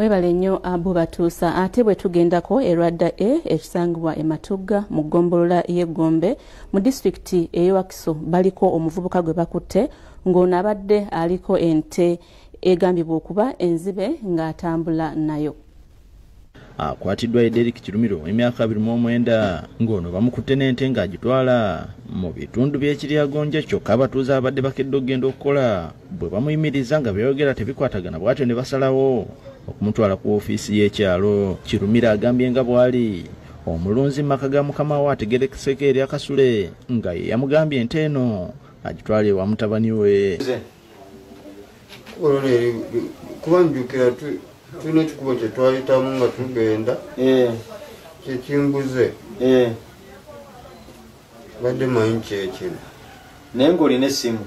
Webale nnyo abo batuusa ate bwe tugendako erwadda ekisangibwa e Matugga mu ggombolola y'Egombe mu disitulikiti ey'Wakiso baliko omuvubuka gwe bakutte ng'ono abadde aliko ente egambibwa okuba enzibe ng'atambula nayo. Akwatiddwa Derek Kirumiro emyaka 29 ng'ono bamukutte n'ente ng'agitwala mu bitundu by'Ekiryagonja kyokka abatuuze abadde bakedde okugenda okukola bwe bamuyimiriza nga beeyogera tebikwatagana bw'atyo ne basalawo okumutwala ku ofiisi y'ekyalo. Kirumiro agambye nga bw'ali omulunzi maka ga mukama we ategerekeseko eri akasule nga ye yamugambye ente eno agitwala ewa mutabani we. Kubanjukira tulina ekikubo kye twayitamu nga tugenda kyekimbuze badde manyi kyekino naye ng'olina essimu.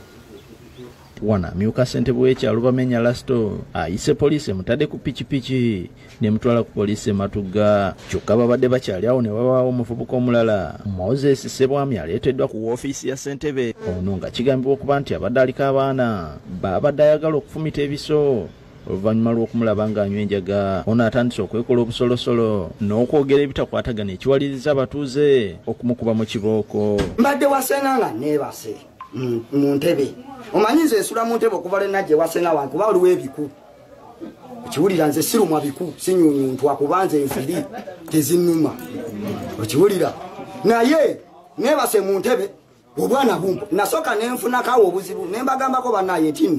Wana amyuka ssentebe w'ekyalo Bamenya Lasto ayise poliisi emutadde ku pikipiki n'emutwala ku poliisi e Matugga kyokka babadde bakyali awo ne wabaawo omuvubuka omulala Moses Ssebwami aleeteddwa ku woofiisi ya ssentebe ono nga kigambibwa okuba nti abadde aliko abaana baabadde ayagala okufumita ebiso oluvannyuma lw'okumulaba ng'anywa enjaga. Ono atandise okwekola obusolosolo n'okwogera ebitakwatagana ekiwaliriza abatuuze okumukuba mu kibooko. Mbadde wasenga nga neebase mu ntebe omanyi nze nsula mu ntebe okuva lwe najja wasenga wange kuba waliwo ebiku okiwulira nze sirumwa biku sinyunyuntwa kuba nze enfiri tezinnuma okiwulira naye neebase mu ntebe obwana bumpo nasooka nenfunakawo obuzibu nembagambako bannaye nti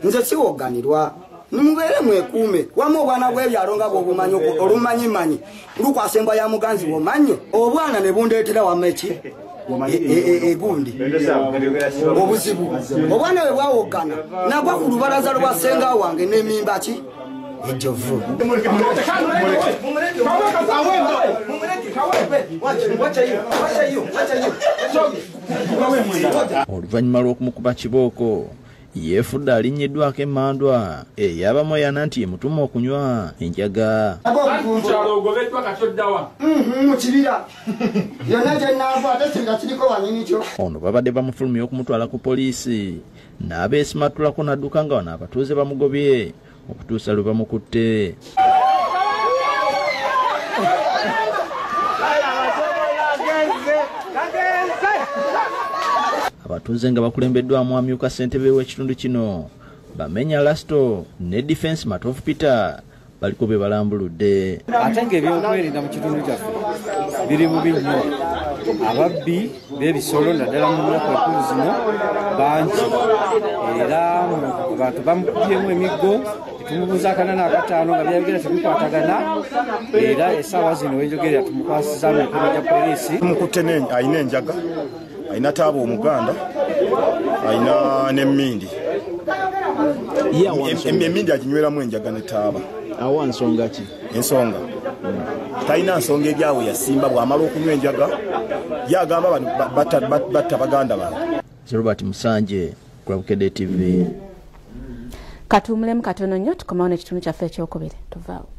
nze siwoganirwa nimubere mwekuume wamu obwana bw'ebyalo nga bw'obumanyi olumanyimanyi lukwasa embwa ya muganzi bw'omanye obwana ne bundeetera wameki egundi obuzibu obwana bwe bwawogana nagwa ku lubalaza lwa ssenga wange n'emimba ki ejovu. Oluvannyuma lw'okumukuba kibooko yeefudde alinnyiddwako emmandwa eyabamu yana nti yemutuma okunywa enjaga. Ono babadde bamufulumya okumutwala ku poliisi n'abeesimattulako n'adduka nga wano abatuuze bamugobye okutuusa lwe bamukutte. Abatuuze nga bakulembeddwamu amyuka ssentebe w'ekitundu kino Bamenya Lasto ne Defense Matofu Peter baliko be balambuludde. Ate ng'ebyokwerinda mu kitundu kyaffe biri bubi nnyo. Ababbi b'ebisolo naddala mu nnaku ekkulu zino bangi era abantu bamukubyemu emiggo tumubuuza akanana akataano nga byayogera tebikwatagana era essaawa zino wenjogerera tumukwasiza mu mikono gya poliisi. Tumukutte ayina enjaga ayina taaba omuganda ayina n'emmindi emmindi aginyweramu enjaga ne taaba. Awa nsonga ki? Ensonga talina nsonga ebyawe yasimba bw'amala okunywa enjaga yagamba bano batta baganda baabwe. Robert Musanje kwa Bukedde TV. Katumulemu katono nnyo tukomawo n'ekitundu kyaffe ekyokubiri tuvaawo.